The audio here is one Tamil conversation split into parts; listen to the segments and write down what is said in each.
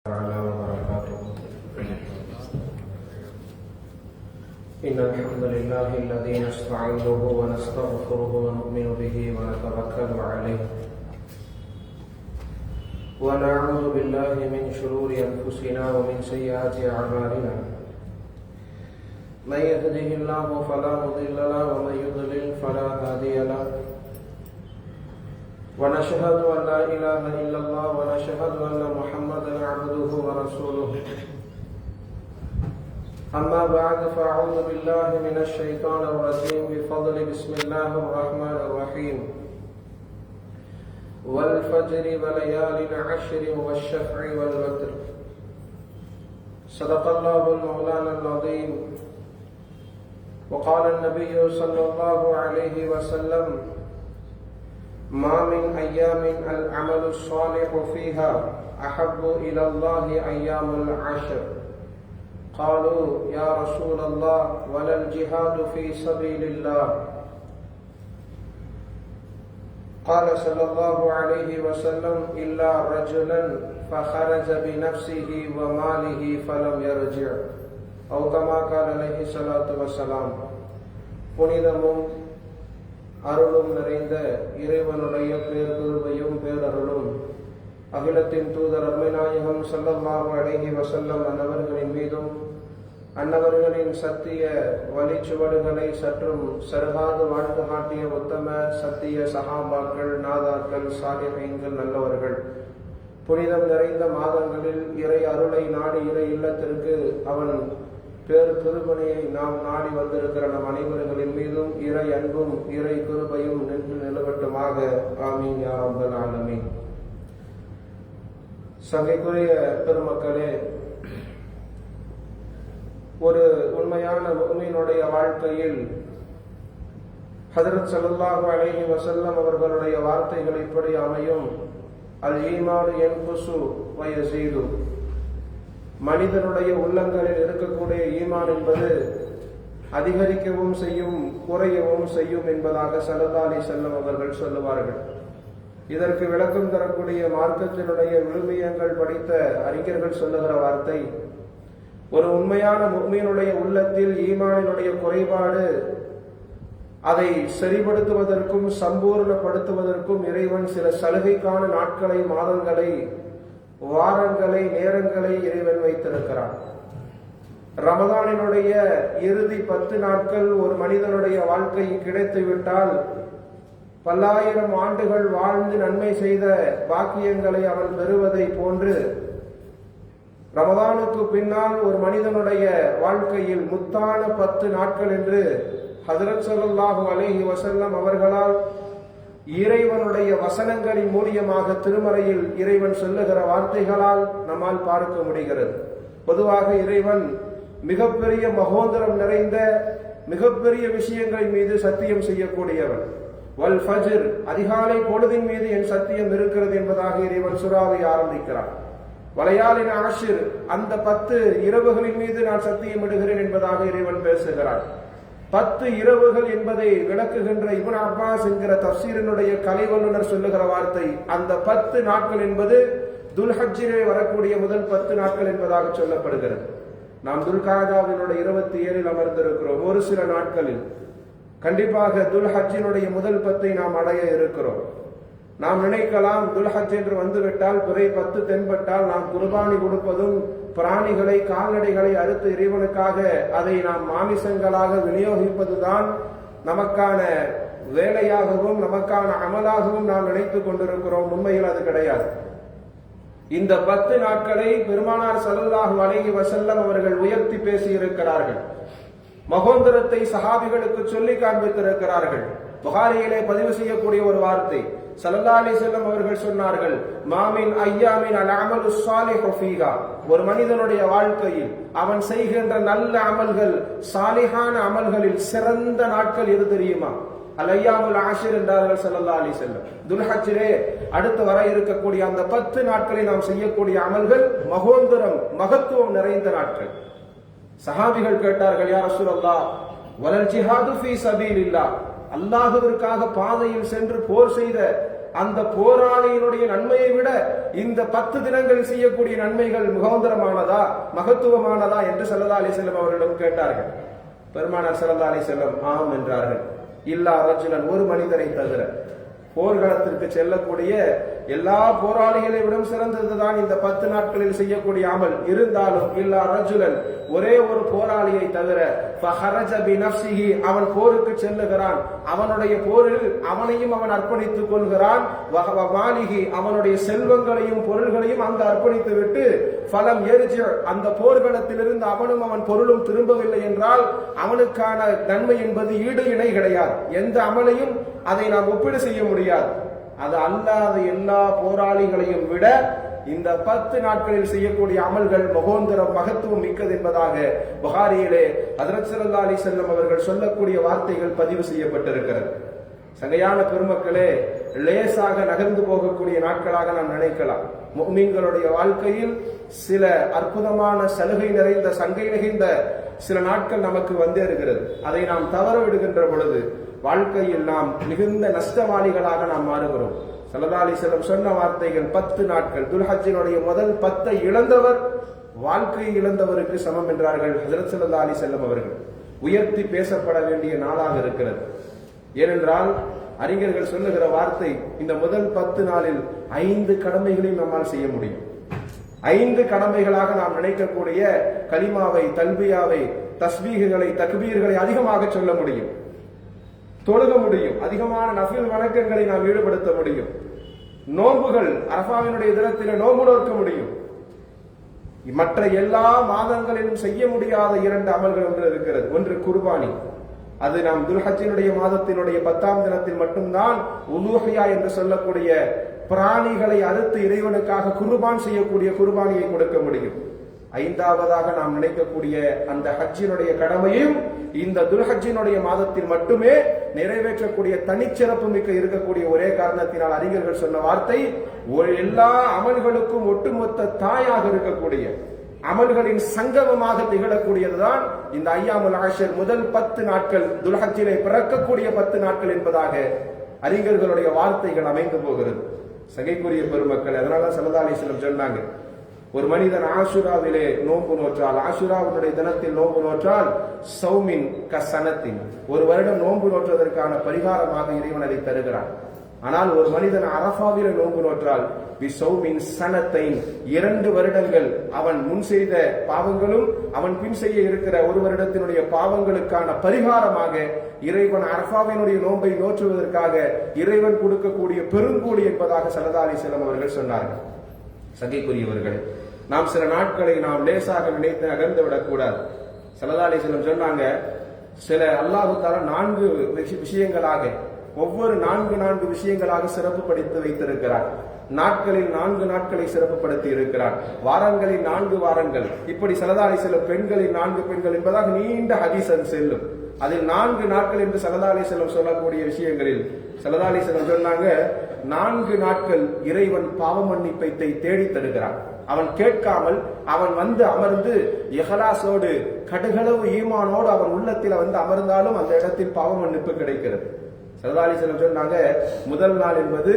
وبركاته. إن الحمد لله الذي نستعينه ونستغفره ونؤمن به ونتوكل عليه ونعوذ بالله من شرور أنفسنا ومن سيئات أعمالنا. من يهده الله فلا مضل له ومن يضلل فلا هادي له. ونشهد أن لا إله إلا الله ونشهد أن محمدا عبده ورسوله. أما بعد فأعوذ بالله من الشيطان الرجيم بفضل بسم الله الرحمن الرحيم. والفجر وليال عشر والشفع والوتر. صدق الله المولانا العظيم. وقال النبي صلى الله عليه وسلم: ما من أيام العمل الصالح فيها أحب إلى الله أيام العشر. قالوا: يا رسول الله ولا الجهاد في سبيل الله؟ قال صلى الله عليه وسلم: إلا رجلا فخرج بنفسه وماله فلم يرجع. أو كما قال عليه الصلاة والسلام. புனிதமும் அருளும் நிறைந்த இறைவனுடைய பேர்கிருபையும் பேரருளும் அகிலத்தின் தூதர் அருமைநாயகம் ஸல்லல்லாஹு அலைஹி வஸல்லம் அன்னவர்களின் மீதும் அன்னவர்களின் சத்திய வழிச்சுவடுகளை சற்றும் சருகாது வாழ்த்து காட்டிய உத்தம சத்திய சஹாபாக்கள், நாதாக்கள், சாலிஹீன்கள், நல்லவர்கள் புனிதம் நிறைந்த மாதங்களில் இறை அருளை நாடி இறை இல்லத்திற்கு அவன் பேர் கிருபையை நாம் நாடி வந்திருக்கிற நம் அனைவர்களின் மீதும் இறை அன்பும் இறை கிருபையும் நின்று நிலவட்டுமாக. ஆமீன் யா ரப்பல் ஆலமீன். சங்கைக்குரிய பெருமக்களே, ஒரு உண்மையான முஃமினுடைய வாழ்க்கையில் ஹஜ்ரத் ஸல்லல்லாஹு அலைஹி வஸல்லம் அவர்களுடைய வார்த்தைகள் இப்படி அமையும்: அல் ஈமானு யன்குசு வ யஸீது. மனிதனுடைய உள்ளங்களில் இருக்கக்கூடிய ஈமான் என்பது அதிகரிக்கவும் செய்யும், குறையவும் செய்யும் என்பதாக ஸல்லல்லாஹு அலைஹி வஸல்லம் அவர்கள் சொல்லுவார்கள். இதற்கு விளக்கம் தரக்கூடிய மார்க்கத்தினுடைய விழுமியங்கள் படித்த அறிஞர்கள் சொல்லுகிற வார்த்தை: ஒரு உண்மையான முஃமினுடைய உள்ளத்தில் ஈமானினுடைய குறைபாடு அதை சரிபடுத்துவதற்கும் சம்பூர்ணப்படுத்துவதற்கும் இறைவன் சில சலுகைக்கான நாட்களை, மாதங்களை, வாரங்களை, நேரங்களை இறைவன் வைத்திருக்கிறான். ரமதானினுடைய இறுதி 10 நாட்கள் ஒரு மனிதனுடைய வாழ்க்கை கிடைத்துவிட்டால் பல்லாயிரம் ஆண்டுகள் வாழ்ந்து நன்மை செய்த பாக்கியங்களை அவன் பெறுவதை போன்று ரமதானுக்கு பின்னால் ஒரு மனிதனுடைய வாழ்க்கையில் முத்தான 10 நாட்கள் என்று ஹஜ்ரத் ஸல்லல்லாஹு அலைஹி வஸல்லம் அவர்களால் இறைவனுடைய வசனங்களின் மூலியமாக திருமறையில் இறைவன் சொல்லுகிற வார்த்தைகளால் நம்மால் பார்க்க முடிகிறது. பொதுவாக இறைவன் மிகப்பெரிய மகோதரம் நிறைந்த மிகப்பெரிய விஷயங்களின் மீது சத்தியம் செய்யக்கூடியவன். வல் ஃபஜ்ர், அதிகாலை பொழுதின் மீது என் சத்தியம் இருக்கிறது என்பதாக இறைவன் சூராவை ஆரம்பிக்கிறான். வலையாலின் ஆஷிர், அந்த 10 இரவுகளின் மீது நான் சத்தியம் இடுகிறேன் என்பதாக இறைவன் பேசுகிறான். 10 இரவுகள் என்பதை விளக்குகின்ற இப்னு அப்பாஸ் என்கிற தஃசீரினுடைய கலை வல்லுநர் சொல்லுகிற வார்த்தை, அந்த 10 நாட்கள் என்பது துல்ஹஜ்ஜிலே வரக்கூடிய முதல் 10 நாட்கள் என்பதாக சொல்லப்படுகிறது. நாம் துல்காதாவினுடைய 27 அமர்ந்திருக்கிறோம். ஒரு சில நாட்களில் கண்டிப்பாக துல்ஹஜ்ஜினுடைய முதல் 10 நாம் அடைய இருக்கிறோம். நாம் நினைக்கலாம், துல்ஹஜ் என்று வந்துவிட்டால் பிறை 10 தென்பட்டால் நாம் குர்பானி கொடுப்பதும், பிராணிகளை, கால்நடைகளை அறுத்து இறைவனுக்காக அதை நாம் மாமிசங்களாக விநியோகிப்பதுதான் நமக்கான வேலையாகவும் நமக்கான அமலாகவும் நாம் நினைத்துக் கொண்டிருக்கிறோம். உண்மையில் அது கிடையாது. இந்த 10 நாட்களை பெருமானார் ஸல்லல்லாஹு அலைஹி வஸல்லம் அவர்கள் உயர்த்தி பேசி இருக்கிறார்கள். மகோந்தரத்தை சஹாபிகளுக்கு சொல்லி காண்பித்திருக்கிறார்கள். புகாரியிலே பதிவு செய்யக்கூடிய ஒரு வார்த்தை, ஸல்லல்லாஹு அலைஹி வஸல்லம் அவர்கள் சொன்னார்கள்: மாமின் ஐயாமின் அல் அமலு ஸாலிஹு ஃபீஹா. ஒரு மனிதனுடைய வாழ்க்கையில் அவன் செய்கின்ற நல்ல அமல்கள், சாலிஹான அமல்களில் சிறந்த நாட்கள் எது தெரியுமா? அல் ஐயாமுல் ஆஷிர் என்றார்கள் ஸல்லல்லாஹு அலைஹி வஸல்லம். துல்ஹஜ்ஜிலே அடுத்து வர இருக்கக்கூடிய அந்த 10 நாட்களில் நாம் செய்யக்கூடிய அமல்கள் மகோந்தரம், மகத்துவம் நிறைந்த நாட்கள். சஹாபிகள் கேட்டார்கள்: யா ரசூலல்லாஹ் வலல் ஜிஹாது ஃபீ சபீலில்லாஹ். அல்லாஹ்விற்காக பாதையில் சென்று போர் செய்த அந்த போராளியினுடைய நன்மையை விட இந்த 10 தினங்கள் செய்யக்கூடிய நன்மைகள் முகோந்தரமானதா, மகத்துவமானதா என்று ஸல்லல்லாஹு அலைஹி வஸல்லம் அவர்களிடம் கேட்டார்கள். பெருமானார் ஸல்லல்லாஹு அலைஹி வஸல்லம் ஆம் என்றார்கள். இல்லா ரஜுலன், ஒரு மனிதரை தவிர. போர்க்களத்திற்கு செல்லக்கூடிய எல்லா போராளிகளை விட சிறந்ததுதான் இந்த 10 நாட்களில் செய்யக்கூடிய அமல். இருந்தாலும் இல்லா ரஜுலன், ஒரே ஒரு போராளியை தவிர, ஃபஹரஜ பினஃப்ஸிஹி, அவன் போருக்கு செல்லுகிறான், அவனுடைய போரில் அவனையும் அவன் அர்ப்பணித்துக் கொள்கிறான், வஹவ மாலிஹி, அவனுடைய செல்வங்களையும் பொருள்களையும் அங்கு அர்ப்பணித்து விட்டு, ஃபலம் யர்ஜி, அந்த போர்க்களத்திலிருந்து அவனும் அவன் பொருளும் திரும்பவில்லை என்றால் அவனுக்கான நன்மை என்பது ஈடு இணை கிடையாது. எந்த அமலையும் அதை நாம் ஒப்பீடு செய்ய முடியாது. அது அல்லாத எல்லா போராளிகளையும் விட இந்த 10 நாட்களில் செய்யக்கூடிய அமல்கள் மகோந்தரம், மகத்துவம் மிக்கது என்பதாக புகாரியிலே ஹஜ்ரத் ஸல்லல்லாஹு அலைஹி வஸல்லம் அவர்கள் சொல்லக்கூடிய வார்த்தைகள் பதிவு செய்யப்பட்டிருக்கிறது. சங்கையான பெருமக்களே, லேசாக நகர்ந்து போகக்கூடிய நாட்களாக நாம் நினைக்கலாம். முஃமின்களுடைய வாழ்க்கையில் சில அற்புதமான சலுகை நிறைந்த, சங்கை நிறைந்த சில நாட்கள் நமக்கு வந்தேறுகிறது. அதை நாம் தவற விடுகின்ற பொழுது வாழ்க்கையில் நாம் மிகுந்த நஷ்டவாளிகளாக நாம் மாறுகிறோம். ஸல்லல்லாஹு அலைஹி வஸல்லம் சொன்ன வார்த்தைகள் 10 நாட்கள், துல்ஹஜ்ஜினுடைய முதல் 10 இழந்தவர் வாழ்க்கை இழந்தவருக்கு சமம் என்றார்கள் ஹஜ்ரத் ஸல்லல்லாஹு அலைஹி வஸல்லம் அவர்கள். உயர்த்தி பேசப்பட வேண்டிய நாளாக இருக்கிறது. ஏனென்றால் அறிஞர்கள் சொல்லுகிற வார்த்தை, இந்த முதல் 10 நாளில் 5 கடமைகளையும் நம்மால் செய்ய முடியும். 5 கடமைகளாக நாம் நினைக்கக்கூடிய கலிமாவை, தல்பியாவை, தஸ்பீஹுகளை, தக்பீர்களை அதிகமாக சொல்ல முடியும், தொழுக முடியும், அதிகமான நஃபில் வணக்கங்களை நாம் ஈடுபடுத்த முடியும். நோன்புகள், அரஃபாவினுடைய தினத்தில் நோன்பு நோக்க முடியும். மற்ற எல்லா மாதங்களிலும் செய்ய முடியாத 2 அமல்கள் ஒன்று இருக்கிறது. ஒன்று குர்பானி. அது நாம் துல்ஹஜ்ஜினுடைய மாதத்தினுடைய 10ஆம் தினத்தில் மட்டும்தான் உலூஹியா என்று சொல்லக்கூடிய பிராணிகளை அறுத்து இறைவனுக்காக குர்பான் செய்யக்கூடிய குர்பானியை கொடுக்க முடியும். 5ஆவதாக நாம் நினைக்கக்கூடிய அந்த ஹஜ்ஜினுடைய கடமையும் இந்த துல்ஹஜ்ஜினுடைய மாதத்தில் மட்டுமே நிறைவேற்றக்கூடிய தனிச்சிறப்பு மிக்க இருக்கக்கூடிய ஒரே காரணத்தினால் அறிஞர்கள் சொன்ன வார்த்தை, எல்லா அமல்களுக்கும் ஒட்டுமொத்த தாயாக இருக்கக்கூடிய, அமல்களின் சங்கமமாக திகழக்கூடியதுதான் இந்த ஐயாமுல் ஆஷர், முதல் 10 நாட்கள், துல்ஹஜ்ஜிலே பிறக்கக்கூடிய 10 நாட்கள் என்பதாக அறிஞர்களுடைய வார்த்தைகள் அமைந்து போகிறது. சகைக்குரிய பெருமக்கள், அதனால ஸல்லல்லாஹு அலைஹி வஸல்லம் சொன்னாங்க, ஒரு மனிதன் ஆஷுராவிலே நோன்பு நோற்றால், ஆஷுராவுடைய தினத்தில் நோன்பு நோற்றால், சௌமின் கசனத்தின், ஒரு வருடம் நோன்பு நோற்றதற்கான பரிகாரமாக இறைவன் அதை தருகிறான். ஆனால் ஒரு மனிதன் அரஃபாவிலே நோன்பு நோற்றால், பி சௌமின் சனத்தை, 2 வருடங்கள் அவன் முன் செய்த பாவங்களும் அவன் பின் செய்ய இருக்கிற 1 வருடத்தினுடைய பாவங்களுக்கான பரிகாரமாக இறைவன் அரஃபாவினுடைய நோன்பை நோற்றுவதற்காக இறைவன் கொடுக்கக்கூடிய பெருங்கூலி என்பதாக ஸல்லல்லாஹு அலைஹி வஸல்லம் அவர்கள் சொன்னார்கள். சங்கைக்குரியவர்கள், நாம் சில நாட்களை நாம் லேசாக நினைத்து நகர்ந்து விடக்கூடாது. ஸல்லல்லாஹு அலைஹி வஸல்லம் சொன்னாங்க, சில அல்லாஹ் தஆலா 4 விஷயங்களாக, ஒவ்வொரு 4 விஷயங்களாக சிறப்பு படுத்தி வைத்திருக்கிறார். நாட்களில் 4 நாட்களை சிறப்புப்படுத்தி இருக்கிறார், வாரங்களில் 4 வாரங்கள், இப்படி ஸல்லல்லாஹு அலைஹி வஸல்லம் பெண்களில் 4 பெண்கள் என்பதாக நீண்ட ஹதீஸ் செல்லும். அதில் 4 நாட்கள் என்று ஸல்லல்லாஹு அலைஹி வஸல்லம் சொல்லக்கூடிய விஷயங்களில் ஸல்லல்லாஹு அலைஹி வஸல்லம் சொன்னாங்க, 4 நாட்கள் இறைவன் பாவ மன்னிப்பை தேடி தருகிறான். அவன் கேட்காமல் அவன் வந்து அமர்ந்து இஹ்லாஸோடு, கடுகளவு ஈமானோடு அவன் உள்ளத்தில் வந்து அமர்ந்தாலும் அந்த இடத்தில் பாவ மன்னிப்பு கிடைக்கிறது. ஸல்லல்லாஹு அலைஹி வஸல்லம் சொன்னாங்க, முதல் நாள் என்பது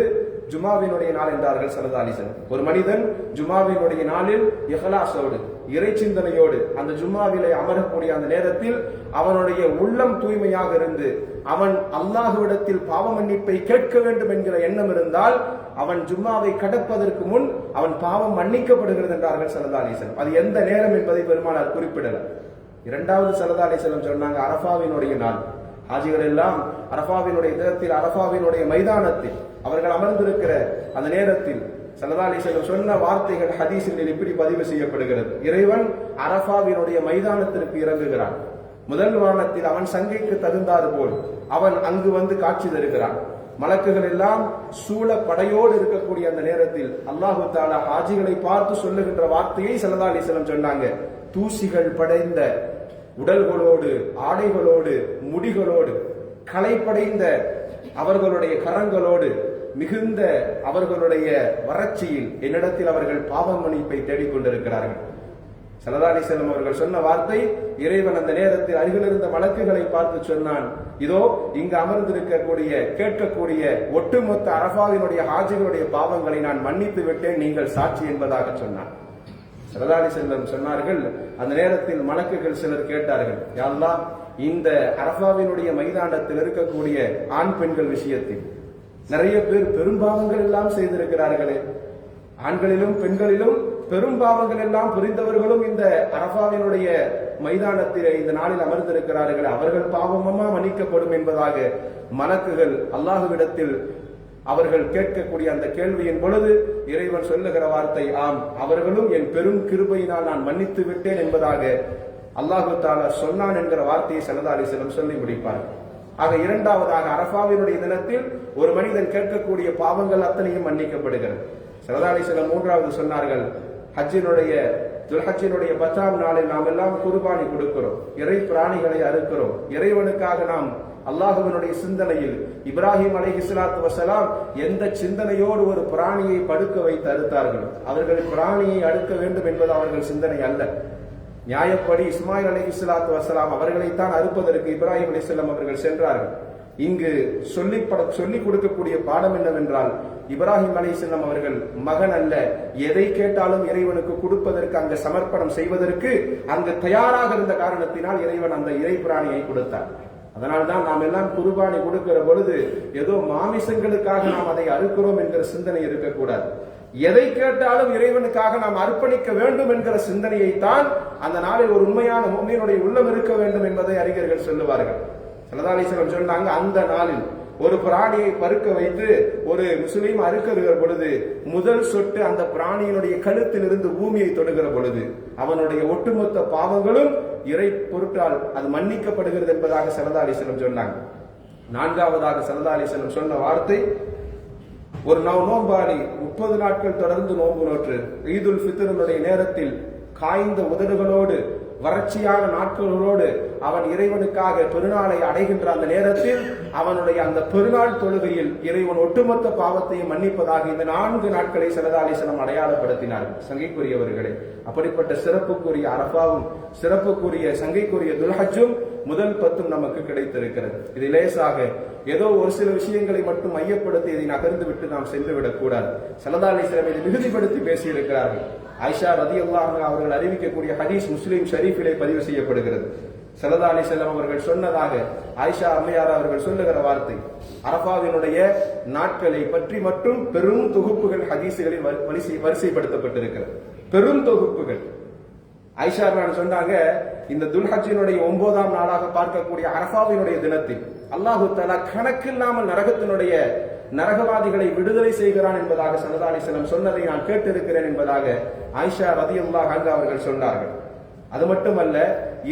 ஜுமாவினுடைய நாள் என்றார்கள் ஸல்லல்லாஹு அலைஹி வஸல்லம். ஒரு மனிதன் ஜுமாவினுடைய நாளில் இஹ்லாஸோடு, இறை சிந்தனையோடு அந்த ஜும்மாவிலே அமரக்கூடிய அந்த நேரத்தில் அவனுடைய உள்ளம் தூய்மையாக இருந்து அவன் அல்லாஹ்விடத்தில் பாவ மன்னிப்பை கேட்க வேண்டும் என்கிற எண்ணம் இருந்தால் அவன் ஜும்மாவை கடப்பதற்கு முன் அவன் பாவம் மன்னிக்கப்படுகிறது என்றார்கள் ஸல்லல்லாஹு அலைஹி வஸல்லம். அது எந்த நேரம் என்பதை பெருமானார் குறிப்பிடல. 2வது ஸல்லல்லாஹு அலைஹி வஸல்லம் சொன்னாங்க, அரஃபாவினுடைய நாள். ஹாஜிகள் எல்லாம் அரஃபாவினுடைய தினத்தில், அரஃபாவினுடைய மைதானத்தில் அவர்கள் அமர்ந்திருக்கிற அந்த நேரத்தில் ஸல்லல்லாஹு அலைஹி வஸல்லம் சொன்ன வார்த்தைகள் ஹதீஸில் இப்படி பதிவு செய்யப்படுகிறது. இறைவன் அரஃபாவினுடைய மைதானத்திற்கு இறங்குகிறான். முதல் வானத்தில் அவன் சங்கைக்கு தகுந்தாது போல் அவன் அங்கு வந்து காட்சி தருகிறான். மலக்குகள் எல்லாம் சூழ படையோடு இருக்கக்கூடிய அந்த நேரத்தில் அல்லாஹு தஆலா ஹாஜிகளை பார்த்து சொல்லுகின்ற வார்த்தையை ஸல்லல்லாஹு அலைஹி வஸல்லம் சொன்னாங்க, தூசிகள் படைந்த உடல்களோடு, ஆடைகளோடு, முடிகளோடு, களைப்படைந்த அவர்களுடைய கரங்களோடு, மிகுந்த அவர்களுடைய வறட்சியில் என்னிடத்தில் அவர்கள் பாவ மன்னிப்பை தேடிக்கொண்டிருக்கிறார்கள். ஸல்லல்லாஹு அலைஹி வஸல்லம் அவர்கள் சொன்ன வார்த்தை, இறைவன் அந்த நேரத்தில் அருகில் இருந்த மலக்குகளை பார்த்து சொன்னான், இதோ இங்கு அமர்ந்திருக்கக்கூடிய கேட்கக்கூடிய ஒட்டுமொத்த அரஃபாவினுடைய ஹாஜிகளுடைய பாவங்களை நான் மன்னித்து விட்டேன், நீங்கள் சாட்சி என்பதாக சொன்னான். ஸல்லல்லாஹு அலைஹி வஸல்லம் சொன்னார்கள், அந்த நேரத்தில் மலக்குகள் சிலர் கேட்டார்கள், யா அல்லாஹ், இந்த அரஃபாவினுடைய மைதானத்தில் இருக்கக்கூடிய ஆண் பெண்கள் விஷயத்தில் நிறைய பேர் பெரும்பாவங்கள் எல்லாம் செய்திருக்கிறார்களே, ஆண்களிலும் பெண்களிலும் பெரும்பாவங்கள் எல்லாம் புரிந்தவர்களும் இந்த அரஃபாவினுடைய மைதானத்தில் இந்த நாளில் அமர்ந்திருக்கிறார்கள், அவர்கள் பாவமா மன்னிக்கப்படும் என்பதாக மலக்குகள் அல்லாஹ்விடத்தில் அவர்கள் கேட்கக்கூடிய அந்த கேள்வியின் பொழுது இறைவன் சொல்லுகிற வார்த்தை, ஆம், அவர்களும் என் பெரும் கிருபையினால் நான் மன்னித்து விட்டேன் என்பதாக அல்லாஹு தஆலா சொன்னான் என்கிற வார்த்தையை ஸல்லல்லாஹு அலைஹி வஸல்லம் சொல்லி முடிப்பார்கள். ஆக இரண்டாவதாக அரஃபாவினுடைய தினத்தில் ஒரு மனிதன் கேட்கக்கூடிய பாவங்கள் அத்தனையும் மன்னிக்கப்படுகிறது. ஸல்லல்லாஹு அலைஹி வஸல்லம் மூன்றாவது சொன்னார்கள், துல்ஹஜ்ஜினுடைய 10ஆம் நாளில் நாம் எல்லாம் குர்பானி கொடுக்கிறோம், இறை பிராணிகளை அறுக்கிறோம். இறைவனுக்காக நாம் அல்லாஹ்வினுடைய சிந்தனையில் இப்ராஹிம் அலைஹிஸ்ஸலாத்து வஸலாம் எந்த சிந்தனையோடு ஒரு பிராணியை படுக்க வைத்து அறுத்தார்கள், அவர்கள் பிராணியை அடுக்க வேண்டும் என்பது அவர்கள் சிந்தனை அல்ல. நியாயப்படி இஸ்மாயில் அலைஹிஸ்ஸலாத்து வஸலாம் அவர்களைத்தான் அறுப்பதற்கு இப்ராஹிம் அலைஹிஸ்ஸலாம் அவர்கள் சென்றார்கள். இங்கு சொல்லிக் கொடுக்கக்கூடிய பாடம் என்னவென்றால், இப்ராஹிம் அலைஹிஸ்ஸலாம் அவர்கள் மகன் அல்ல, எதை கேட்டாலும் இறைவனுக்கு கொடுப்பதற்கு, அங்கு சமர்ப்பணம் செய்வதற்கு அங்கு தயாராக இருந்த காரணத்தினால் இறைவன் அந்த இறை பிராணியை கொடுத்தார். அதனால்தான் நாம் எல்லாம் குர்பானி கொடுக்கிற பொழுது ஏதோ மாமிசங்களுக்காக நாம் அதை அறுக்கிறோம் என்கிற சிந்தனை இருக்கக்கூடாது. எதை கேட்டாலும் இறைவனுக்காக நாம் அர்ப்பணிக்க வேண்டும் என்கிற சிந்தனையை தான் அந்த நாளில் ஒரு உண்மையான முஃமினுடைய உள்ளம் இருக்க வேண்டும் என்பதை அறிஞர்கள் சொல்லுவார்கள். ஸல்லல்லாஹு அலைஹி வஸல்லம் சொன்னாங்க, அந்த நாளில் ஒரு பிராணியை பருக்க வைத்து ஒரு முஸ்லீம் அறுக்கிற பொழுது முதல் சொட்டு அந்த பிராணியினுடைய கழுத்தில் இருந்து பூமியை தொடுகிற பொழுது அவனுடைய ஒட்டுமொத்த பாவங்களும் இறை பொருட்டால் அது மன்னிக்கப்படுகிறது என்பதாக ஸல்லல்லாஹு அலைஹி வஸல்லம் சொன்னாங்க. நான்காவதாக ஸல்லல்லாஹு அலைஹி வஸல்லம் சொன்ன வார்த்தை, ஒரு நோம்பாளி 30 நாட்கள் தொடர்ந்து நோன்பு நோற்று ஈதுல் ஃபித்ருடைய நேரத்தில் காய்ந்த உதடுகளோடு வறட்சியான நாட்களோடு அவன் இறைவனுக்காக பெருநாளை அடைகின்ற அந்த நேரத்தில் அவனுடைய அந்த பெருநாள் தொழுகையில் இறைவன் ஒட்டுமொத்த பாவத்தையும் மன்னிப்பதாக இந்த 4 நாட்களை ஸல்லல்லாஹு அலைஹி வஸல்லம் அடையாளப்படுத்தினார்கள். சங்கைக்குரியவர்களே, அப்படிப்பட்ட சிறப்புக்குரிய அரஃபாவும் சிறப்புக்குரிய சங்கைக்குரிய துல்ஹஜ்ஜும் முதல் 10 நமக்கு கிடைத்திருக்கிறது. இது லேசாக ஏதோ ஒரு சில விஷயங்களை மட்டும் மையப்படுத்தி இதை நகர்ந்து விட்டு நாம் சென்று விடக்கூடாது. ஸல்லல்லாஹு அலைஹி வஸல்லம் இதை மிகுதிப்படுத்தி பேசியிருக்கிறார்கள். ஆயிஷா ரலியல்லாஹு அன்ஹா அவர்கள் அறிவிக்கக்கூடிய ஹதீஸ் முஸ்லிம் ஷரீஃபிலே பதிவு செய்யப்படுகிறது. ஸல்லல்லாஹு அலைஹி வஸல்லம் அவர்கள் சொன்னதாக ஆயிஷா அம்மையார் அவர்கள் சொல்லுகிற வார்த்தை, அரஃபாவினுடைய நாட்களை பற்றி மட்டும் பெரும் தொகுப்புகள் ஹதீசுகளில் வரிசைப்படுத்தப்பட்டிருக்கிறது. பெரும் தொகுப்புகள். ஆயிஷா சொன்னாங்க, இந்த துல்ஹஜ்ஜினுடைய 9ஆம் நாளாக பார்க்கக்கூடிய அரஃபாவினுடைய தினத்தில் அல்லாஹு தஆலா கணக்கில்லாமல் நரகவாதிகளை விடுதலை செய்கிறான் என்பதாக ஸல்லல்லாஹு அலைஹி வஸல்லம் சொன்னதை நான் கேட்டிருக்கிறேன் என்பதாக ஆயிஷா ரலியல்லாஹு அன்ஹா அவர்கள் சொன்னார்கள். அது மட்டுமல்ல,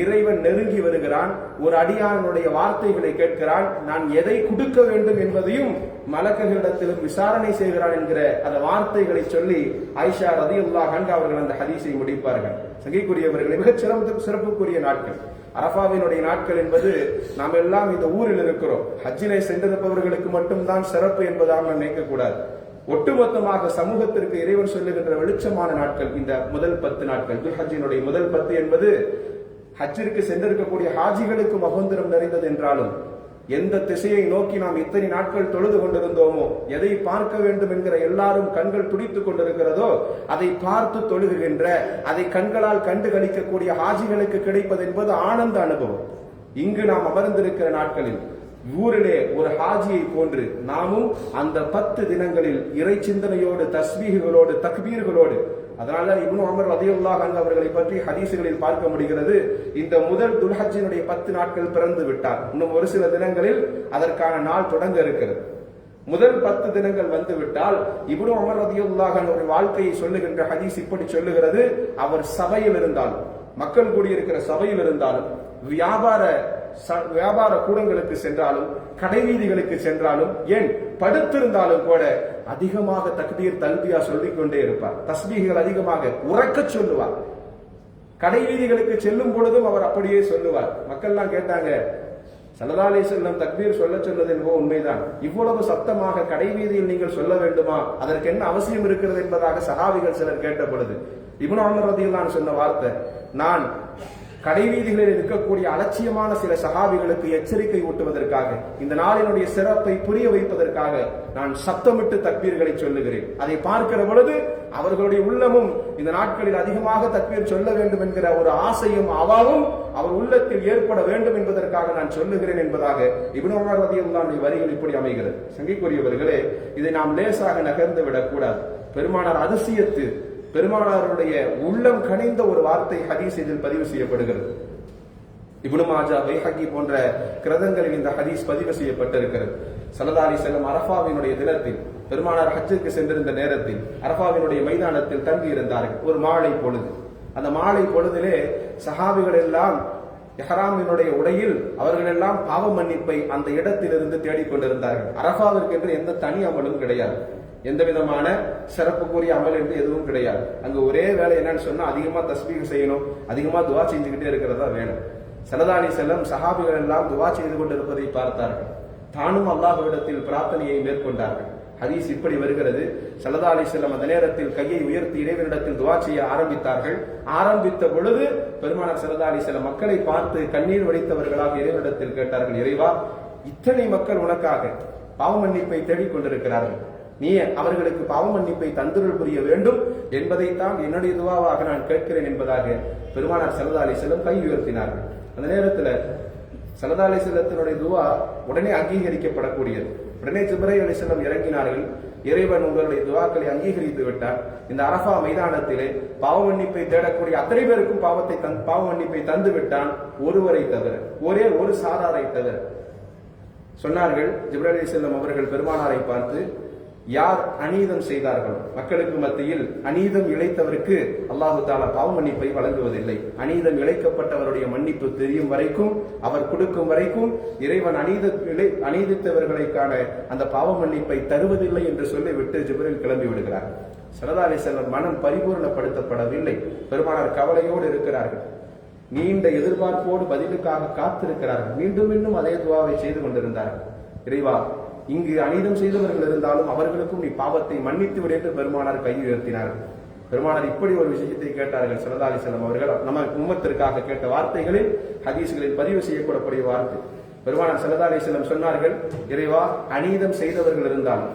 இறைவன் நெருங்கி வருகிறான், ஒரு அடியானுடைய வார்த்தைகளை கேட்கிறான், நான் எதை கொடுக்க வேண்டும் என்பதையும் மலக்குகளிடத்திலும் விசாரணை செய்கிறான் என்கிற அந்த வார்த்தைகளை சொல்லி ஆயிஷா ரலியல்லாஹு அன்ஹா அவர்கள் அந்த ஹதீஸை முடிப்பார்கள். சங்கைக்குரியவர்களை மிகச் சிறப்புக்குரிய நாட்கள் அரஃபாவினுடைய நாட்கள் என்பது நாம் எல்லாம் இந்த ஊரில் இருக்கிறோம், ஹஜ்ஜிலே சென்றிருப்பவர்களுக்கு மட்டும்தான் சிறப்பு என்பதாக நாம் நினைக்கக்கூடாது. ஒட்டுமொத்தமாக சமூகத்திற்கு இறைவன் சொல்லுகின்ற வெளிச்சமான நாட்கள் இந்த முதல் 10 நாட்கள். துல்ஹஜ்ஜினுடைய முதல் 10 என்பது ஹஜ்ஜிற்கு சென்றிருக்கக்கூடிய ஹாஜிகளுக்கு மகோந்தரம் நிறைந்தது என்றாலும், எந்த திசையை நோக்கி நாம் இத்தனை நாட்கள் தொழுது கொண்டிருந்தோமோ, எதை பார்க்க வேண்டும் என்கிற எல்லாரும் கண்கள் துடித்துக் கொண்டிருக்கிறதோ அதை பார்த்து தொழுகுகின்ற, அதை கண்களால் கண்டு கழிக்கக்கூடிய ஹாஜிகளுக்கு கிடைப்பது என்பது ஆனந்த அனுபவம். இங்கு நாம் அமர்ந்திருக்கிற நாட்களில் ஊரிலே ஒரு ஹாஜியை போன்று நாமும் அந்த 10 தினங்களில் இறை சிந்தனையோடு, தஸ்பீஹுகளோடு, தக்பீர்களோடு, அதனால இப்னு உமர் ரலியல்லாஹு அன்ஹு அவர்களை பற்றி ஹதீசுகளில் பார்க்க முடிகிறது, இந்த முதல் துல்ஹஜ்ஜினுடைய 10 நாட்கள் பிறந்து விட்டார், இன்னும் ஒரு சில தினங்களில் அதற்கான நாள் தொடங்க இருக்கிறது. முதல் 10 தினங்கள் வந்து விட்டால் இப்னு உமர் ரலியல்லாஹு அன்ஹு வாழ்க்கையை சொல்லுகின்ற ஹதீஸ் இப்படி சொல்லுகிறது, அவர் சபையில் இருந்தாலும், மக்கள் கூடியிருக்கிற சபையில் இருந்தாலும், வியாபார கூடங்களுக்கு சென்றாலும், கடை வீதிகளுக்கு சென்றாலும், ஏன் படுத்திருந்தாலும் கூட அதிகமாக தக்பீர் தல்பியா சொல்லிக் கொண்டே இருப்பார். தஸ்பீஹ்கள் அதிகமாக உறக்க சொல்லுவார். கடை வீதிகளுக்கு செல்லும் பொழுதும் அவர் அப்படியே சொல்லுவார். மக்கள்லாம் கேட்டாங்க, ஸல்லல்லாஹு அலைஹி வஸல்லம் தக்பீர் சொல்ல சொன்னது என்பது உண்மைதான், இவ்வளவு சத்தமாக கடை வீதியில் நீங்கள் சொல்ல வேண்டுமா, அதற்கு என்ன அவசியம் இருக்கிறது என்பதாக சஹாபிகள் சிலர் கேட்ட பொழுது இப்னு உமர் ரலியல்லாஹு அன்ஹு சொன்ன வார்த்தை, நான் கடைவீதிகளில் இருக்கக்கூடிய அலட்சியமான சில சஹாபிகளுக்கு எச்சரிக்கை ஊட்டுவதற்காக, இந்த நாளினுடைய சிறப்பை புரிய வைப்பதற்காக நான் சத்தமிட்டு தக்பீர்களை சொல்லுகிறேன். அதை பார்க்கிற பொழுது அவர்களுடைய உள்ளமும் இந்த நாட்களில் அதிகமாக தக்பீர் சொல்ல வேண்டும் என்கிற ஒரு ஆசையும் அவாவும் அவர் உள்ளத்தில் ஏற்பட வேண்டும் என்பதற்காக நான் சொல்லுகிறேன் என்பதாக இப்னு உமர் ரலியல்லாஹு அன்ஹு வரிகள் இப்படி அமைகிறது. சங்கைக்குரியவர்களே, இதை நாம் லேசாக நகர்ந்து விடக்கூடாது. பெருமானார் அதிசயத்து, பெருமானாருடைய உள்ளம் கனிந்த ஒரு வார்த்தை ஹதீஸ் இதில் பதிவு செய்யப்படுகிறது. இப்னு மாஜா, பைஹகி போன்ற கிரந்தங்களில் இந்த ஹதீஸ் பதிவு செய்யப்பட்டிருக்கிறது. ஸல்லல்லாஹு அலைஹி வஸல்லம் அரஃபாவினுடைய தினத்தில், பெருமானார் ஹஜ்ஜுக்கு சென்றிருந்த நேரத்தில் அரஃபாவினுடைய மைதானத்தில் தங்கி இருந்தார்கள். ஒரு மாலை பொழுது. அந்த மாலை பொழுதிலே சஹாபிகள் எல்லாம் இஹ்ராமினுடைய உடையில் அவர்கள் எல்லாம் பாவ மன்னிப்பை அந்த இடத்திலிருந்து தேடிக்கொண்டிருந்தார்கள். அரஃபாவிற்கு என்று எந்த தனி அமலும் கிடையாது, எந்த விதமான சிறப்புக்குரிய அமல் என்று எதுவும் கிடையாது. அங்க ஒரே வேலை என்னன்னு சொன்னா, அதிகமா தஸ்பீஹ் செய்யணும், அதிகமா துவா செஞ்சுக்கிட்டே இருக்கிறதா வேணும். ஸல்லல்லாஹு அலைஹி வஸல்லம் சஹாபிகள் எல்லாம் துவா செய்து கொண்டிருப்பதை பார்த்தார்கள். தானும் அல்லாஹ்விடத்தில் பிரார்த்தனையை மேற்கொண்டார்கள். ஹதீஸ் இப்படி வருகிறது, ஸல்லல்லாஹு அலைஹி வஸல்லம் அந்த நேரத்தில் கையை உயர்த்தி இறைவனிடத்தில் துவா செய்ய ஆரம்பித்தார்கள். ஆரம்பித்த பொழுது பெருமானார் ஸல்லல்லாஹு அலைஹி வஸல்லம் மக்களை பார்த்து கண்ணீர் வடித்தவர்களாக இறைவனிடத்தில் கேட்டார்கள், இறைவா, இத்தனை மக்கள் உனக்காக பாவ மன்னிப்பை தேடிக்கொண்டிருக்கிறார்கள், நீ அவர்களுக்கு பாவ மன்னிப்பை தந்துருள் புரிய வேண்டும் என்பதைத்தான் என்னுடைய துவாவாக நான் கேட்கிறேன் என்பதாக பெருமானார் ஸல்லல்லாஹு அலைஹி வஸல்லம் கை உயர்த்தினார்கள். அந்த நேரத்தில் ஸல்லல்லாஹு அலைஹி வஸல்லத்தினுடைய துவா உடனே அங்கீகரிக்கப்படக்கூடியது. உடனே ஜிப்ரீல் அலைஹிஸ்ஸலாம் இறங்கினார்கள். இறைவன் உங்களுடைய துவாக்களை அங்கீகரித்து விட்டார். இந்த அரஃபா மைதானத்திலே பாவ மன்னிப்பை தேடக்கூடிய அத்தனை பேருக்கும் பாவ மன்னிப்பை தந்து விட்டான், ஒருவரை தவிர, ஒரே ஒரு சாராரை தவிர. சொன்னார்கள் ஜிப்ரீல் அலைஹிஸ்ஸலாம் அவர்கள் பெருமானாரை பார்த்து, யார் அநீதம் செய்தார்களோ, மக்களுக்கு மத்தியில் அநீதம் இழைத்தவருக்கு அல்லாஹு தஆலா பாவ மன்னிப்பை வழங்குவதில்லை. அநீதம் இழைக்கப்பட்டவருடைய மன்னிப்பு தெரியும் வரைக்கும், அவர் கொடுக்கும் வரைக்கும் இறைவன் அநீதித்தவர்களுக்கான அந்த பாவ மன்னிப்பை தருவதில்லை என்று சொல்லிவிட்டு ஜிப்ரீல் கிளம்பி விடுகிறார். ஸல்லல்லாஹு அலைஹி வஸல்லம் மனம் பரிபூர்ணப்படுத்தப்படவில்லை. பெருமானார் கவலையோடு இருக்கிறார்கள். நீண்ட எதிர்பார்ப்போடு பதிலுக்காக காத்திருக்கிறார்கள். மீண்டும் மீண்டும் அதே துவாவை செய்து கொண்டிருந்தார்கள். இறைவா, இங்கு அநீதம் செய்தவர்கள் இருந்தாலும் அவர்களுக்கும் நீ பாவத்தை மன்னித்து விடு என்று பெருமானார் கை உயர்த்தினார்கள். பெருமானார் இப்படி ஒரு விஷயத்தை கேட்டார்கள். ஸல்லல்லாஹு அலைஹி வஸல்லம் அவர்கள் நம்ம உம்மத்திற்காக கேட்ட வார்த்தைகளில் ஹதீஸ்களில் பதிவு செய்யப்படக்கூடிய வார்த்தை. பெருமானார் ஸல்லல்லாஹு அலைஹி வஸல்லம் சொன்னார்கள், இறைவா, அநீதம் செய்தவர்கள் இருந்தாலும்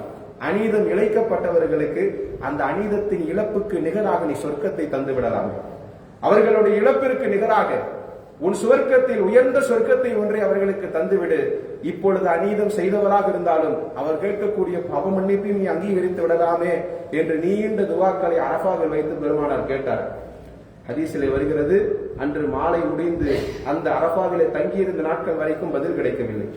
அநீதம் இழைக்கப்பட்டவர்களுக்கு அந்த அநீதத்தின் இழப்புக்கு நிகராக நீ சொர்க்கத்தை தந்து விடலாம். அவர்களுடைய இழப்பிற்கு நிகராக உன் சுவர்க்கத்தில் உயர்ந்த சொர்க்கத்தை ஒன்றை அவர்களுக்கு தந்துவிடு. இப்பொழுது அநீதம் செய்தவராக இருந்தாலும் அவர் கேட்கக்கூடிய பாவ மன்னிப்பையும் நீ அங்கீகரித்து விடலாமே என்று நீண்ட துவாக்களை அரஃபாவில் வைத்து பெருமானார் கேட்டார். ஹதீஸிலே வருகிறது, அன்று மாலை முடிந்து அந்த அரஃபாவிலே தங்கியிருந்த நாட்கள் வரைக்கும் பதில் கிடைக்கவில்லை.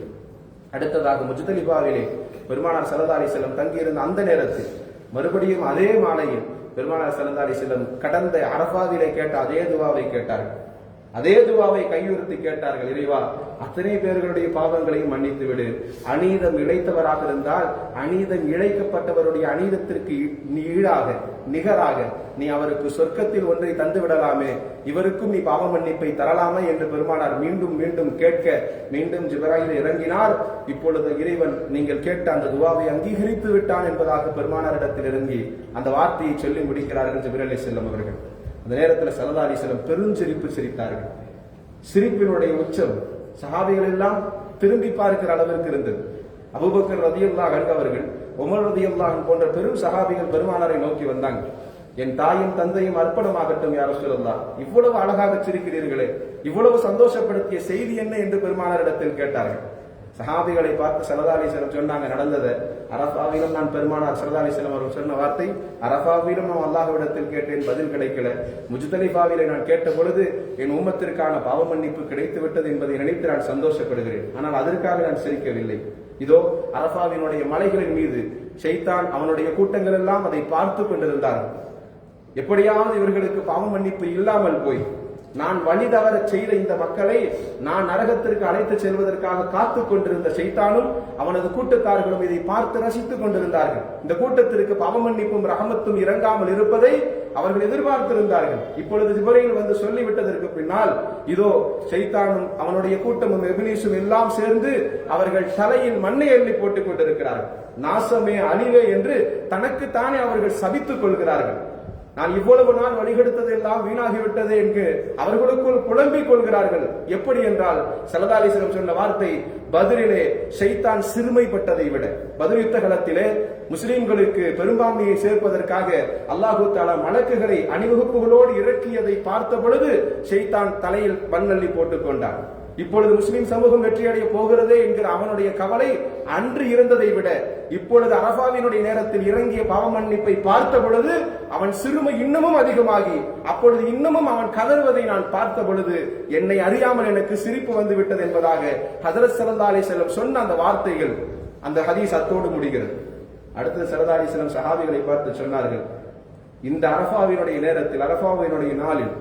அடுத்ததாக முஜ்தலிஃபாவிலே பெருமானார் ஸல்லல்லாஹு அலைஹி வஸல்லம் தங்கியிருந்த அந்த நேரத்தில் மறுபடியும் அதே மாலையில் பெருமானார் ஸல்லல்லாஹு அலைஹி வஸல்லம் கடந்த அரஃபாவிலே கேட்ட அதே துவாவை கேட்டார்கள். அதே துவாவை கையுறுத்தி கேட்டார்கள், இறைவா, அத்தனை பேர்களுடைய பாவங்களையும் மன்னித்து விடு. அநீதம் இழைத்தவராக இருந்தால் அநீதம் இழைக்கப்பட்டவருடைய அநீதத்திற்கு ஈடாக நிகராக நீ அவருக்கு சொர்க்கத்தில் ஒன்றை தந்து விடலாமே, இவருக்கும் நீ பாவ மன்னிப்பை தரலாமே என்று பெருமானார் மீண்டும் மீண்டும் கேட்க மீண்டும் ஜிப்ரீல் இறங்கினார். இப்பொழுது இறைவன் நீங்கள் கேட்ட அந்த துவாவை அங்கீகரித்து விட்டான் என்பதாக பெருமானாரிடத்தில் இறங்கி அந்த வார்த்தையை சொல்லி முடிக்கிறார்கள் ஜிப்ரீல் அலைஹிஸ்ஸலாம் அவர்கள். அந்த நேரத்தில் ஸல்லல்லாஹு அலைஹி வஸல்லம் பெருஞ்சிரிப்பு சிரித்தார்கள். சிரிப்பினுடைய உச்சம் சஹாபிகள் எல்லாம் திரும்பி பார்க்கிற அளவிற்கு இருந்தது. அபூபக்கர் ரலியல்லாஹு அன்ஹு அவர்கள், உமர் ரலியல்லாஹு அன்ஹு போன்ற பெரும் சஹாபிகள் பெருமானாரை நோக்கி வந்தாங்க. என் தாயும் தந்தையும் அர்ப்பணமாகட்டும் யா ரசூலல்லாஹ், இவ்வளவு அழகாக சிரிக்கிறீர்களே, இவ்வளவு சந்தோஷப்படுத்திய செய்தி என்ன என்று பெருமானாரிடத்தில் கேட்டார்கள். சஹாபிகளை பார்த்து ஸல்லல்லாஹு அலைஹி வஸல்லம் சொன்னாங்க நடந்ததை. அரஃபாவிலும் நான் பெருமானார் ஸல்லல்லாஹு அலைஹி வஸல்லம் அவர்கள் சொன்ன வார்த்தை, அரஃபாவிலும் நான் அல்லாஹ்விடத்தில் கேட்டேன், பதில் கிடைக்கல. முஜ்தலிஃபாவிலே நான் கேட்ட பொழுது என் உம்மத்திற்கான பாவ மன்னிப்பு கிடைத்து விட்டது என்பதை நினைத்து நான் சந்தோஷப்படுகிறேன். ஆனால் அதற்காக நான் சிரிக்கவில்லை. இதோ அரஃபாவினுடைய மலைகளின் மீது ஷைத்தான் அவனுடைய கூட்டங்கள் எல்லாம் அதை பார்த்து கொண்டிருந்தார்கள். எப்படியாவது இவர்களுக்கு பாவ மன்னிப்பு இல்லாமல் போய் நான் வழி தவற செய்த இந்த மக்களை நான் நரகத்திற்கு அழைத்து செல்வதற்காக காத்துக் கொண்டிருந்த ஷைத்தானும் அவனது கூட்டத்தார்களும் இதை பார்த்து ரசித்துக் கொண்டிருந்தார்கள். இந்த கூட்டத்திற்கு பாவ மன்னிப்பும் ரஹமத்தும் இறங்காமல் இருப்பதை அவர்கள் எதிர்பார்த்திருந்தார்கள். இப்பொழுது ஜிப்ரீல் வந்து சொல்லிவிட்டதற்கு பின்னால் இதோ ஷைத்தானும் அவனுடைய கூட்டமும் இப்லீஸும் எல்லாம் சேர்ந்து அவர்கள் தலையில் மண்ணை எள்ளி போட்டுக் கொண்டிருக்கிறார்கள். நாசமே அழிவே என்று தனக்கு தானே அவர்கள் சபித்துக் கொள்கிறார்கள். நான் இவ்வளவு நாள் வழிகெடுத்தது எல்லாம் வீணாகிவிட்டது என்று அவர்களுக்குள் புலம்பிக் கொள்கிறார்கள். எப்படி என்றால் ஸல்லல்லாஹு அலைஹி வஸல்லம் சொன்ன வார்த்தை, பத்ரிலே ஷைத்தான் சிறுமைப்பட்டதை விட, பத்ர் யுத்த களத்திலே முஸ்லிம்களுக்கு பெரும்பான்மையை சேர்ப்பதற்காக அல்லாஹு தஆலா மலக்குகளை அணிவகுப்புகளோடு இறக்கியதை பார்த்த பொழுது ஷைத்தான் தலையில் மண்ணள்ளி போட்டுக் கொண்டான். இப்பொழுது முஸ்லிம் சமூகம் வெற்றியடைய போகிறதே என்கிற அவனுடைய கவலை அன்று இருந்ததை விட இப்பொழுது அரபாவினுடைய நேரத்தில் இறங்கிய பாவ மன்னிப்பை பார்த்த பொழுது அவன் சிறுமை இன்னமும் அதிகமாகி, அப்பொழுது இன்னமும் அவன் கதறுவதை நான் பார்த்த பொழுது என்னை அறியாமல் எனக்கு சிரிப்பு வந்து விட்டது என்பதாக ஹஜ்ரத் ஸல்லல்லாஹு அலைஹி வஸல்லம் சொன்ன அந்த வார்த்தைகள், அந்த ஹதீஸ் அத்தோடு முடிகிறது. அடுத்து ஸல்லல்லாஹு அலைஹி வஸல்லம் சஹாபிகளை பார்த்து சொன்னார்கள், இந்த அரபாவினுடைய நேரத்தில், அரபாவினுடைய நாளில்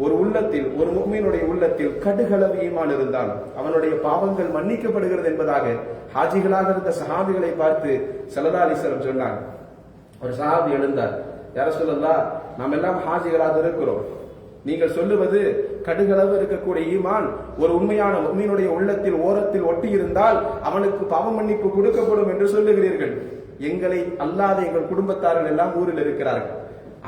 ஒரு உள்ளத்தில், ஒரு முஃமினுடைய உள்ளத்தில் கடுகளவு ஈமான் இருந்தால் அவனுடைய பாவங்கள் மன்னிக்கப்படுகிறது என்பதாக ஹாஜிகளாக இருந்த சஹாபிகளை பார்த்து ஸல்லல்லாஹு அலைஹி வஸல்லம் சொன்னார். ஒரு சஹாபி எழுந்தார், யா ரசூலல்லாஹ், நாம் எல்லாம் ஹாஜிகளாக இருக்கிறோம், நீங்கள் சொல்லுவது கடுகளவு இருக்கக்கூடிய ஈமான் ஒரு உண்மையான முஃமினுடைய உள்ளத்தில் ஓரத்தில் ஒட்டி இருந்தால் அவனுக்கு பாவ மன்னிப்பு கொடுக்கப்படும் என்று சொல்லுகிறீர்கள். எங்களை அல்லாத எங்கள் குடும்பத்தார்கள் எல்லாம் ஊரில் இருக்கிறார்கள்,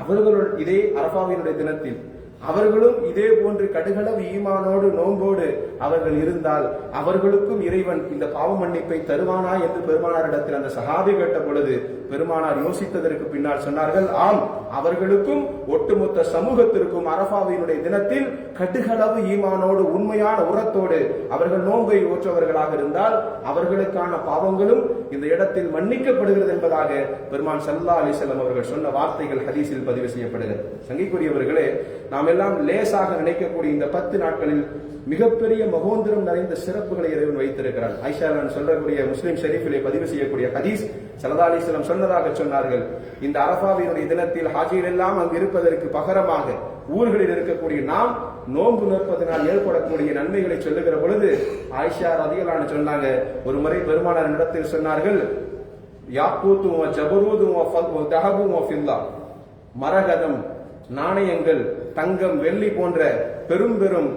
அவர்களுள் இதே அரபாவினுடைய தினத்தில் அவர்களும் இதே போன்று கடுகளவு ஈமானோடு நோன்போடு அவர்கள் இருந்தால் அவர்களுக்கும் இறைவன் இந்த பாவ மன்னிப்பை தருவானா என்று பெருமானாரிடத்தில் அந்த சஹாபி கேட்ட பொழுது பெருமானார் யோசித்ததற்கு பின்னால் சொன்னார்கள், ஆம், அவர்களுக்கும் ஒட்டுமொத்த சமூகத்திற்கும் அரபாவினுடைய தினத்தில் கடுகளவு ஈமானோடு உண்மையான உரத்தோடு அவர்கள் நோன்பை ஓற்றவர்களாக இருந்தால் அவர்களுக்கான பாவங்களும் இந்த இடத்தில் மன்னிக்கப்படுகிறது என்பதாக பெருமான் ஸல்லல்லாஹு அலைஹி வஸல்லம் அவர்கள் சொன்ன வார்த்தைகள் ஹதீஸில் பதிவு செய்யப்படுகிறது. சங்கைக்குரியவர்களே, நாம் எல்லாம் லேசாக நினைக்கக்கூடிய இந்த 10 நாட்களில் மிகப்பெரிய மகோந்திரம் நிறைந்த சிறப்புகளை இறைவன் வைத்திருக்கிறார். ஆயிஷா சொல்லக்கூடிய முஸ்லிம் ஷரீஃபிலே பதிவு செய்யக்கூடிய ஹதீஸ், ஸல்லல்லாஹு அலைஹி வஸல்லம் சொன்னதாக சொன்னார்கள், இந்த அரபாவினுடைய தினத்தில் ஹாஜிகள் எல்லாம் அங்கு இருப்பதற்கு பகரமாக ஊர்களில் இருக்கக்கூடிய நாம் நோன்பு நிற்பதனால் ஏற்படக்கூடிய நன்மைகளை சொல்லுகிற பொழுது ஆயிஷா ரலியல்லாஹு அன்ஹா சொன்னாங்க, ஒரு முறை பெருமானார் இடத்தில் சொன்னார்கள், யாக்கூத்தும் ஜபரூதும் தஹபும் ஃபில்லா, மரகதம், நாணயங்கள், தங்கம், வெள்ளி போன்ற பெரும் பெரும்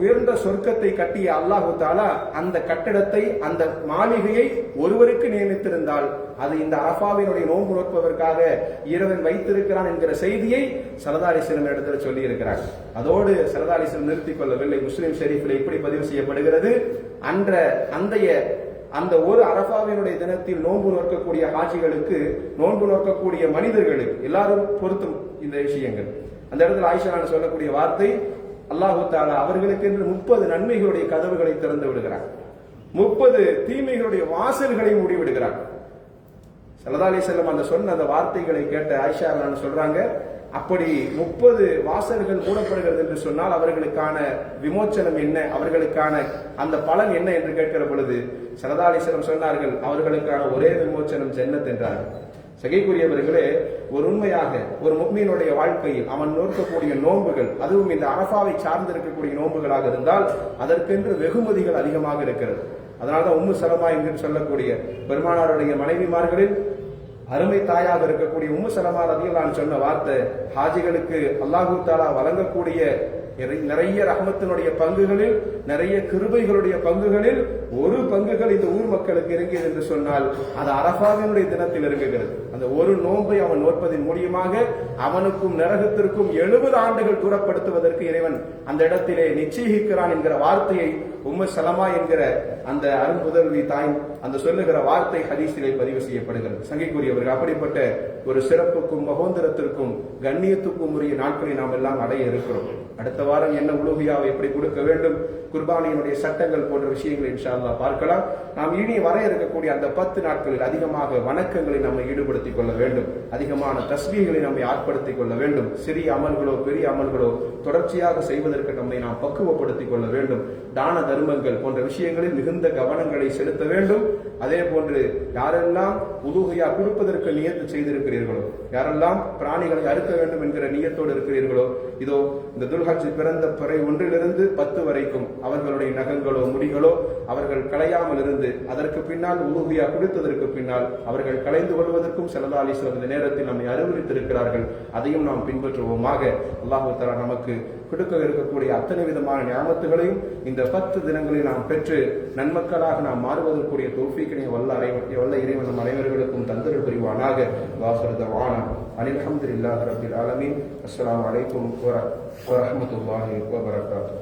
உயர்ந்த சொர்க்கத்தை கட்டிய அல்லாஹு தஆலா அந்த கட்டடத்தை, அந்த மாளிகையை ஒருவருக்கு நியமித்திருந்தால் அது இந்த அரபாவினுடைய நோன்பு நோற்பதற்காக இறைவன் வைத்திருக்கிறான் என்கிற செய்தியை ஸல்லல்லாஹு அலைஹி வஸல்லம் இடத்தில் சொல்லி இருக்கிறார். அதோடு ஸல்லல்லாஹு அலைஹி வஸல்லம் நிறுத்திக் கொள்ளவில்லை. முஸ்லிம் ஷரீஃபில் இப்படி பதிவு செய்யப்படுகிறது, அந்த ஒரு அரபாவினுடைய தினத்தில் நோன்பு நோக்கக்கூடிய ஹாஜிகளுக்கு, நோன்பு நோக்கக்கூடிய மனிதர்களுக்கு எல்லாரும் பொருத்தும் இந்த விஷயங்கள். அந்த இடத்துல ஆயிஷா சொல்லக்கூடிய வார்த்தை, அல்லாஹு தஆலா அவர்களுக்கு என்று 30 நன்மைகளுடைய கதவுகளை திறந்து விடுகிறார், 30 தீமைகளுடைய வாசல்களை மூடிவிடுகிறார். ஸல்லல்லாஹு அலைஹி வஸல்லம் அந்த சொன்ன அந்த வார்த்தைகளை கேட்ட ஆயிஷா சொல்றாங்க, அப்படி 30 வாசல்கள் மூடப்படுகிறது என்று சொன்னால் அவர்களுக்கான விமோச்சனம் என்ன, அவர்களுக்கான அந்த பலன் என்ன என்று கேட்கிற பொழுது ஸல்லல்லாஹு அலைஹி வஸல்லம் சொன்னார்கள், அவர்களுக்கான ஒரே விமோச்சனம் ஜன்னத் என்றார்கள். சகைக்குரியவர்களே, ஒரு உண்மையாக ஒரு முஃமினுடைய வாழ்க்கையில் அவன் நோக்கக்கூடிய நோன்புகள், அதுவும் இந்த அரபாவை சார்ந்திருக்கக்கூடிய நோன்புகளாக இருந்தால் அதற்கென்று வெகுமதிகள் அதிகமாக இருக்கிறது. அதனால்தான் உம்மு சலமா என்று சொல்லக்கூடிய பெருமானாருடைய மனைவிமார்களில் அருமை தாயாக இருக்கக்கூடிய உம்மு சலமா ரலியல்லாஹு அன்ஹா சொன்ன வார்த்தை, ஹாஜிகளுக்கு அல்லாஹு தஆலா வழங்கக்கூடிய நிறைய ரஹ்மத்தினுடைய பங்குகளில், நிறைய கிருபைகளுடைய பங்குகளில் ஒரு பங்குகள் இந்த ஊர் மக்களுக்கு இறங்கியது என்று சொன்னால் அது அரபாவினுடைய தினத்தில் இறங்குகிறது. அந்த ஒரு நோன்பை அவன் நோற்பதன் மூலியமாக அவனுக்கும் நரகத்திற்கும் 70 ஆண்டுகள் தூரப்படுத்துவதற்கு இறைவன் அந்த இடத்திலே நிச்சயிக்கிறான் என்கிற வார்த்தையை உம்மு சலமா என்கிற அந்த அரும்புதல்வி தாய் அந்த சொல்லுகிற வார்த்தை ஹதீஸிலே பதிவு செய்யப்படுகிறது. சங்கைக்குரியவர்கள், அப்படிப்பட்ட ஒரு சிறப்புக்கும் மகோந்தரத்திற்கும் கண்ணியத்துக்கும் உரிய நாட்களை நாம் எல்லாம் அடைய இருக்கிறோம். அடுத்த வாரம் என்ன உலூஹியாவை எப்படி கொடுக்க வேண்டும், குர்பானியினுடைய சட்டங்கள் போன்ற விஷயங்களை இன்ஷா அல்லாஹ் பார்க்கலாம். நாம் இனி வர இருக்கக்கூடிய அந்த 10 நாட்களில் அதிகமாக வணக்கங்களை நம்மை ஈடுபடுத்திக் கொள்ள வேண்டும், அதிகமான தஸ்பீஹ்களை நம்மை ஆட்படுத்திக் கொள்ள வேண்டும். சிறிய அமல்களோ பெரிய அமல்களோ தொடர்ச்சியாக செய்வதற்கு நம்மை நாம் பக்குவப்படுத்திக் கொள்ள வேண்டும். தான தர்மங்கள் போன்ற விஷயங்களில் மிகுந்த கவனங்களை செலுத்த வேண்டும். அதே போன்று யாரெல்லாம் உலூஹியா கொடுப்பதற்கு நியத்து செய்திருக்கிறீர்களோ, யாரெல்லாம் பிராணிகளை அறுக்க வேண்டும் என்கிற நியத்தோடு இருக்கிறீர்களோ, இதோ இந்த துல்ஹஜ் பிறந்த பிறை 1 to 10 வரைக்கும் அவர்களுடைய நகங்களோ முடிகளோ அவர்கள் களையாமல் இருந்து அதற்கு பின்னால் உலூஹியா கொடுத்ததற்கு பின்னால் அவர்கள் களைந்து கொள்வதற்கும் ஸல்லல்லாஹு அலைஹி வஸல்லம் நேரத்தில் நம்மை அறிவுறுத்திருக்கிறார்கள், அதையும் நாம் பின்பற்றுவோமாக. அல்லாஹு தஆலா நமக்கு கொடுக்க இருக்கக்கூடிய அத்தனை விதமான ஞாபகங்களையும் இந்த 10 தினங்களில் நாம் பெற்று நன்மக்களாக நாம் மாறுவதற்குரிய தௌஃபீக்கினை வல்ல இறைவன் நம் அனைவர்களுக்கும் தந்தருள் புரிவானாக. வாஹிரு தஅவானா அல்ஹம்துலில்லாஹி ரப்பில் ஆலமீன். அஸ்ஸலாமு அலைக்கும் வரஹ்மத்துல்லாஹி வபரகாத்துஹு.